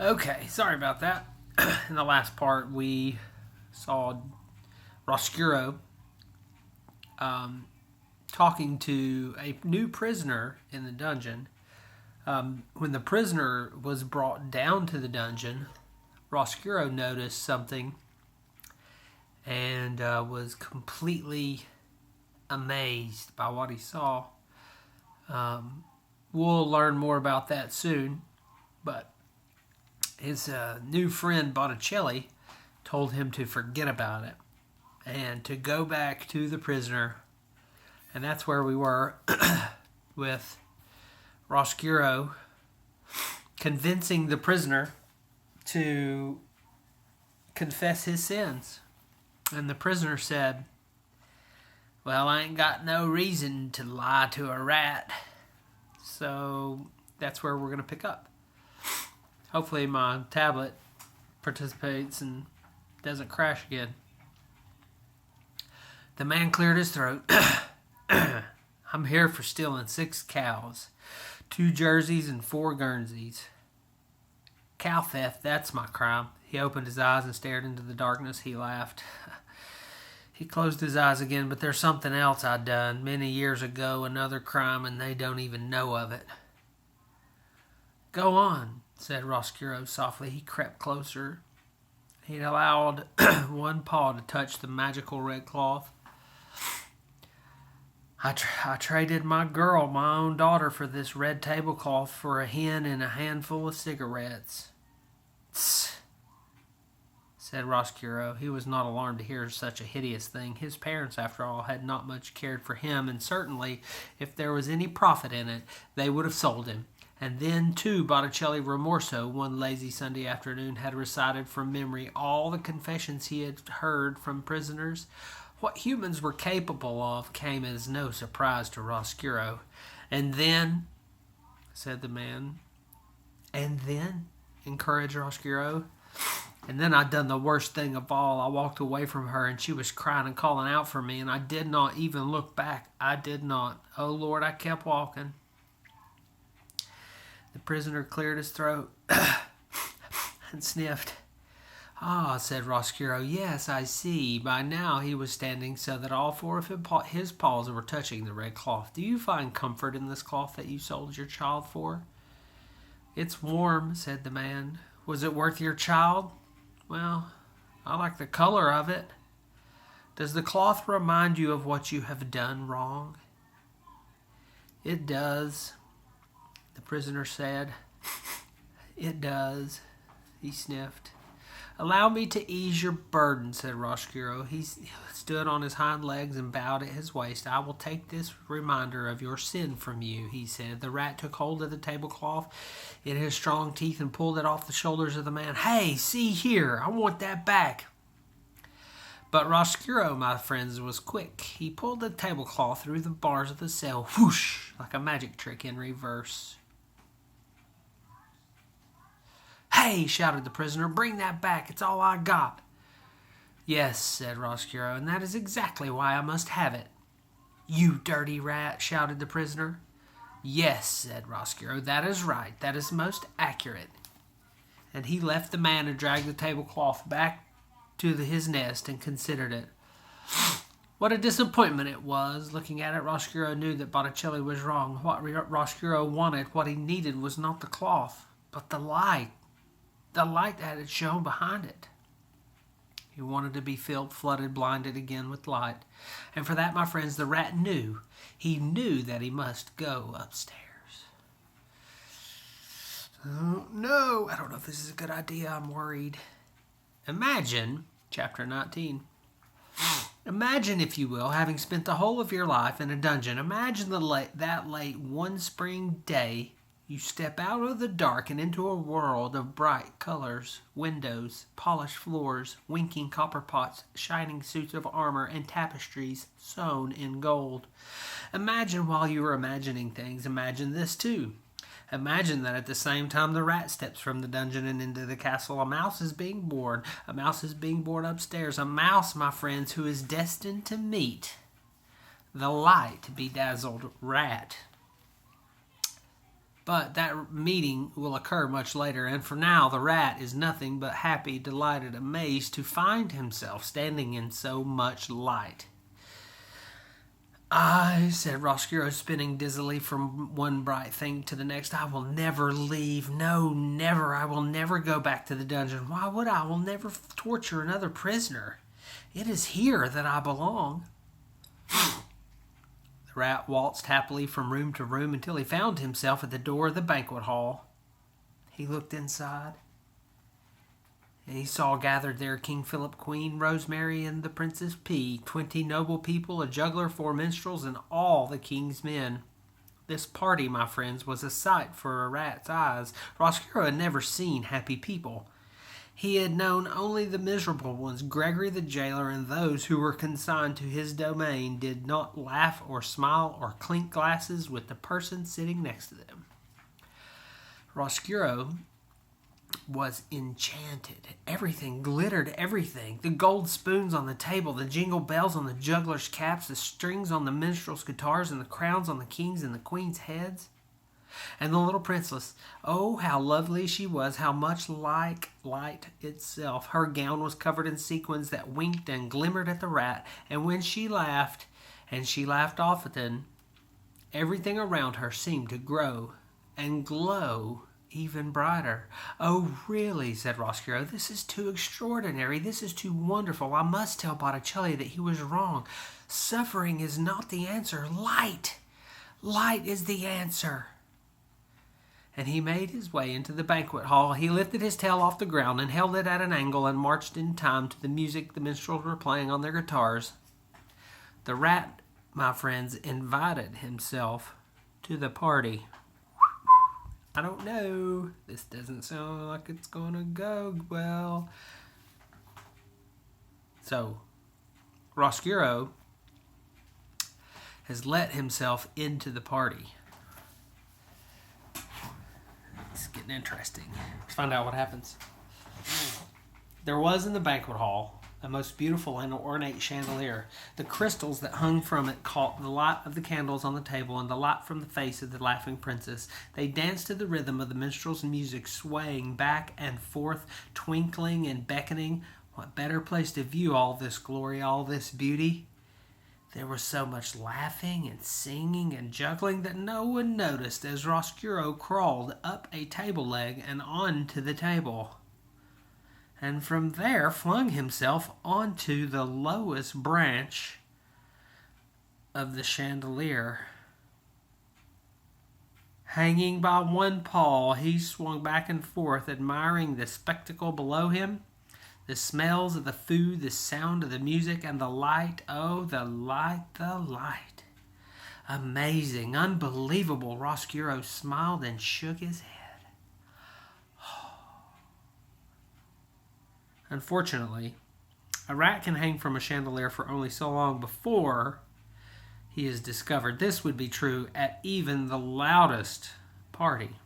Okay, sorry about that. In the last part, we saw Roscuro talking to a new prisoner in the dungeon. When the prisoner was brought down to the dungeon, Roscuro noticed something and was completely amazed by what he saw. We'll learn more about that soon, but his new friend Botticelli told him to forget about it and to go back to the prisoner. And that's where we were with Roscuro convincing the prisoner to confess his sins. And the prisoner said, "Well, I ain't got no reason to lie to a rat." So that's where we're going to pick up. Hopefully my tablet participates and doesn't crash again. The man cleared his throat. "I'm here for stealing 6 cows, 2 jerseys, and 4 Guernseys. Cow theft, that's my crime." He opened his eyes and stared into the darkness. He laughed. He closed his eyes again, "But there's something else I done many years ago, another crime, and they don't even know of it." "Go on," said Roscuro softly. He crept closer. He allowed one paw to touch the magical red cloth. I traded my girl, my own daughter, for this red tablecloth, for a hen and a handful of cigarettes." "Tss," said Roscuro. He was not alarmed to hear such a hideous thing. His parents, after all, had not much cared for him, and certainly, if there was any profit in it, they would have sold him. And then, too, Botticelli Rimorso, one lazy Sunday afternoon, had recited from memory all the confessions he had heard from prisoners. What humans were capable of came as no surprise to Roscuro. "And then," said the man. "And then," encouraged Roscuro. "And then I done the worst thing of all. I walked away from her, and she was crying and calling out for me, and I did not even look back. I did not. Oh, Lord, I kept walking." The prisoner cleared his throat and sniffed. "Ah," said Roscuro. "Yes, I see." By now he was standing so that all 4 of his paws were touching the red cloth. "Do you find comfort in this cloth that you sold your child for?" "It's warm," said the man. "Was it worth your child?" "Well, I like the color of it." "Does the cloth remind you of what you have done wrong?" "It does," the prisoner said. "It does," he sniffed. "Allow me to ease your burden," said Roscuro. He stood on his hind legs and bowed at his waist. "I will take this reminder of your sin from you," he said. The rat took hold of the tablecloth in his strong teeth and pulled it off the shoulders of the man. "Hey, see here, I want that back." But Roscuro, my friends, was quick. He pulled the tablecloth through the bars of the cell, whoosh, like a magic trick in reverse. "Hey," shouted the prisoner, "bring that back. It's all I got." "Yes," said Roscuro, "and that is exactly why I must have it." "You dirty rat," shouted the prisoner. "Yes," said Roscuro, "that is right. That is most accurate." And he left the man and dragged the tablecloth back to his nest and considered it. What a disappointment it was. Looking at it, Roscuro knew that Botticelli was wrong. What Roscuro wanted, what he needed, was not the cloth, but the light. The light that had shone behind it. He wanted to be filled, flooded, blinded again with light. And for that, my friends, the rat knew. He knew that he must go upstairs. "Oh, no, I don't know if this is a good idea. I'm worried." Imagine, chapter 19. Imagine, if you will, having spent the whole of your life in a dungeon. Imagine that late one spring day, you step out of the dark and into a world of bright colors, windows, polished floors, winking copper pots, shining suits of armor, and tapestries sewn in gold. Imagine, while you are imagining things, imagine this too. Imagine that at the same time the rat steps from the dungeon and into the castle, a mouse is being born. A mouse is being born upstairs. A mouse, my friends, who is destined to meet the light-bedazzled rat. But that meeting will occur much later, and for now the rat is nothing but happy, delighted, amazed to find himself standing in so much light. "I," said Roscuro, spinning dizzily from one bright thing to the next, "I will never leave. No, never. I will never go back to the dungeon. Why would I? I will never torture another prisoner. It is here that I belong." The rat waltzed happily from room to room until he found himself at the door of the banquet hall. He looked inside, and he saw gathered there King Philip, Queen Rosemary, and the Princess P, 20 noble people, a juggler, 4 minstrels, and all the king's men. This party, my friends, was a sight for a rat's eyes. Roscuro had never seen happy people. He had known only the miserable ones. Gregory the jailer and those who were consigned to his domain did not laugh or smile or clink glasses with the person sitting next to them. Roscuro was enchanted. Everything glittered, everything. The gold spoons on the table, the jingle bells on the jugglers' caps, the strings on the minstrels' guitars, and the crowns on the king's and the queen's heads. And the little princess, oh, how lovely she was, how much like light itself. Her gown was covered in sequins that winked and glimmered at the rat, and when she laughed, and she laughed often, everything around her seemed to grow and glow even brighter. "Oh, really," said Roscuro, "this is too extraordinary. This is too wonderful. I must tell Botticelli that he was wrong. Suffering is not the answer. Light is the answer." And he made his way into the banquet hall. He lifted his tail off the ground and held it at an angle and marched in time to the music the minstrels were playing on their guitars. The rat, my friends, invited himself to the party. I don't know. This doesn't sound like it's going to go well. So, Roscuro has let himself into the party. It's getting interesting. Let's find out what happens. There was in the banquet hall a most beautiful and ornate chandelier. The crystals that hung from it caught the light of the candles on the table and the light from the face of the laughing princess. They danced to the rhythm of the minstrel's music, swaying back and forth, twinkling and beckoning. What better place to view all this glory, all this beauty? There was so much laughing and singing and juggling that no one noticed as Roscuro crawled up a table leg and onto the table, and from there flung himself onto the lowest branch of the chandelier. Hanging by one paw, he swung back and forth, admiring the spectacle below him. The smells of the food, the sound of the music, and the light. Oh, the light, the light. Amazing, unbelievable. Roscuro smiled and shook his head. Unfortunately, a rat can hang from a chandelier for only so long before he is discovered. This would be true at even the loudest party.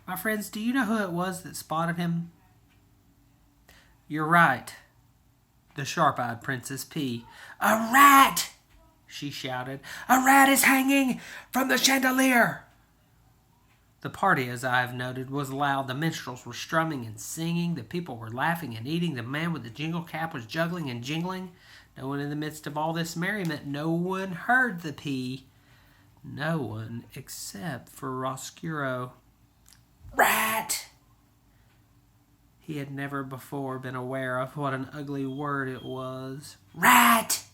My friends, do you know who it was that spotted him? You're right. The sharp-eyed Princess P. "A rat!" she shouted. "A rat is hanging from the chandelier!" The party, as I have noted, was loud. The minstrels were strumming and singing. The people were laughing and eating. The man with the jingle cap was juggling and jingling. No one in the midst of all this merriment. No one heard the P. No one except for Roscuro. Rat! He had never before been aware of what an ugly word it was. Rat!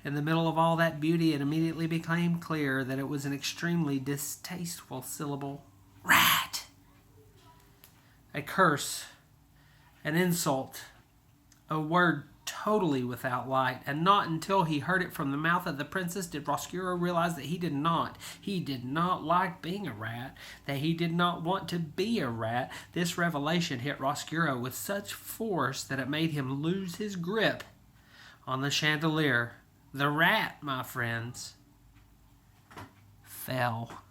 In the middle of all that beauty, it immediately became clear that it was an extremely distasteful syllable. Rat! A curse, an insult, a word totally without light, and not until he heard it from the mouth of the princess did Roscuro realize that he did not like being a rat, that he did not want to be a rat. This revelation hit Roscuro with such force that it made him lose his grip on the chandelier. The rat, my friends, fell.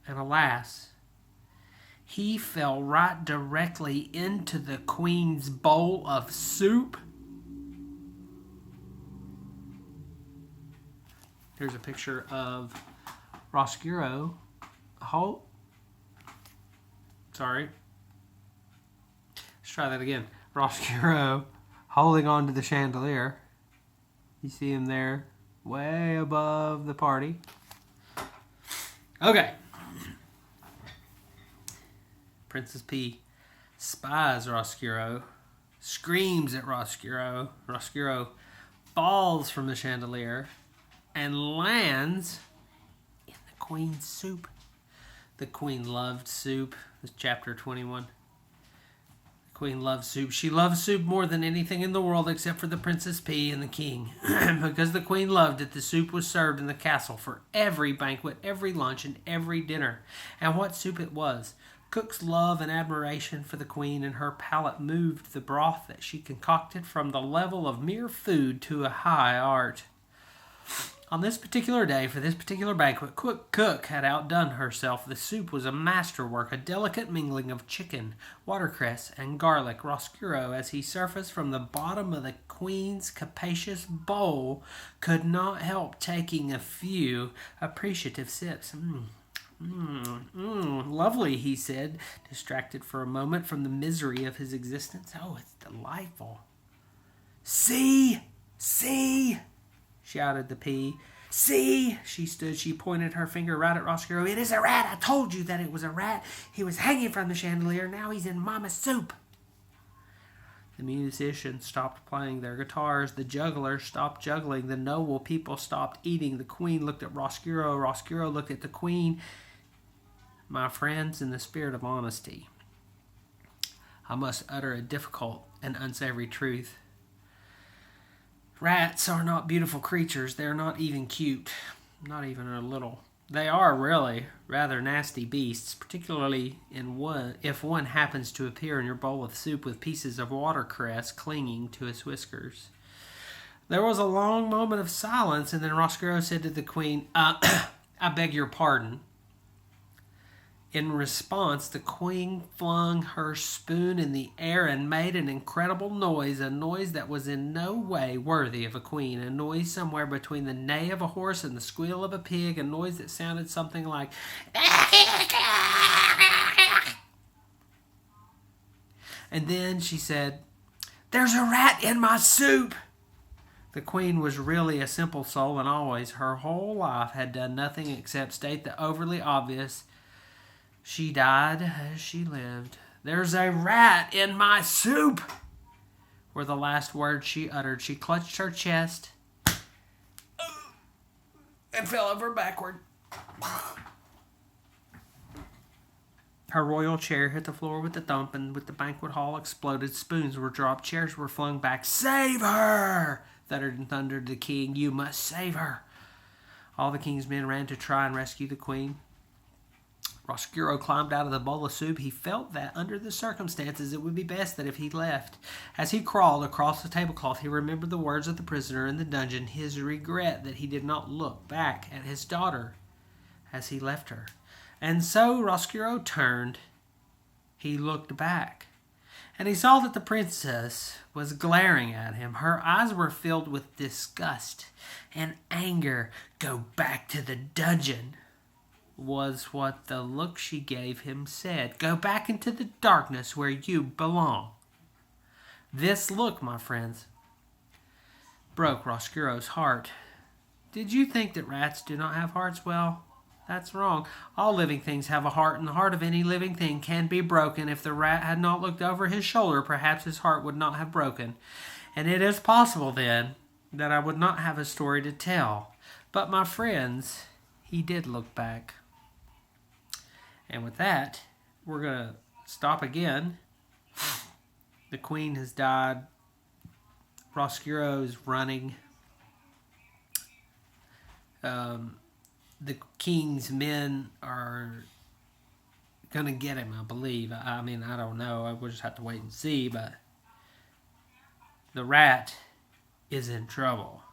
And alas, he fell right directly into the queen's bowl of soup. Here's a picture of Roscuro, sorry. Let's try that again. Roscuro holding on to the chandelier. You see him there, way above the party. Okay. Princess P spies Roscuro, screams at Roscuro. Roscuro falls from the chandelier and lands in the queen's soup. The queen loved soup. This is chapter 21. The queen loved soup. She loved soup more than anything in the world except for the Princess P and the king. Because the queen loved it, the soup was served in the castle for every banquet, every lunch, and every dinner. And what soup it was! Cook's love and admiration for the queen and her palate moved the broth that she concocted from the level of mere food to a high art. On this particular day, for this particular banquet, Cook had outdone herself. The soup was a masterwork, a delicate mingling of chicken, watercress, and garlic. Roscuro, as he surfaced from the bottom of the queen's capacious bowl, could not help taking a few appreciative sips. Lovely, he said, distracted for a moment from the misery of his existence. Oh, it's delightful. See, shouted the P. See, she stood. She pointed her finger right at Roscuro. It is a rat. I told you that it was a rat. He was hanging from the chandelier. Now he's in Mama's soup. The musicians stopped playing their guitars. The jugglers stopped juggling. The noble people stopped eating. The queen looked at Roscuro. Roscuro looked at the queen. My friends, in the spirit of honesty, I must utter a difficult and unsavory truth. Rats are not beautiful creatures. They're not even cute. Not even a little. They are really rather nasty beasts, particularly if one happens to appear in your bowl of soup with pieces of watercress clinging to his whiskers. There was a long moment of silence, and then Roscuro said to the queen, I beg your pardon. In response, the queen flung her spoon in the air and made an incredible noise, a noise that was in no way worthy of a queen, a noise somewhere between the neigh of a horse and the squeal of a pig, a noise that sounded something like... And then she said, "There's a rat in my soup!" The queen was really a simple soul, and always, her whole life, had done nothing except state the overly obvious. She died as she lived. "There's a rat in my soup!" were the last words she uttered. She clutched her chest and fell over backward. Her royal chair hit the floor with a thump, and with the banquet hall exploded, spoons were dropped, chairs were flung back. "Save her!" thundered and thundered the king. "You must save her!" All the king's men ran to try and rescue the queen. Roscuro climbed out of the bowl of soup. He felt that, under the circumstances, it would be best that if he left. As he crawled across the tablecloth, he remembered the words of the prisoner in the dungeon, his regret that he did not look back at his daughter as he left her. And so Roscuro turned. He looked back, and he saw that the princess was glaring at him. Her eyes were filled with disgust and anger. "Go back to the dungeon," was what the look she gave him said. "Go back into the darkness where you belong." This look, my friends, broke Roscuro's heart. Did you think that rats do not have hearts? Well, that's wrong. All living things have a heart, and the heart of any living thing can be broken. If the rat had not looked over his shoulder, perhaps his heart would not have broken. And it is possible, then, that I would not have a story to tell. But, my friends, he did look back. And with that, we're going to stop again. The queen has died. Roscuro is running. The king's men are going to get him, I believe. I mean, I don't know. We'll just have to wait and see. But the rat is in trouble.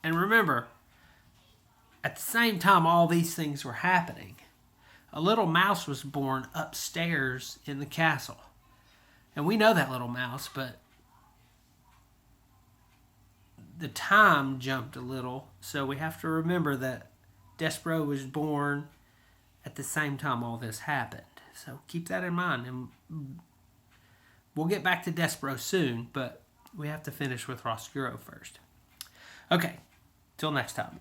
And remember, at the same time all these things were happening, a little mouse was born upstairs in the castle. And we know that little mouse, but the time jumped a little. So we have to remember that Desperauex was born at the same time all this happened. So keep that in mind. And we'll get back to Desperauex soon, but we have to finish with Roscuro first. Okay, till next time.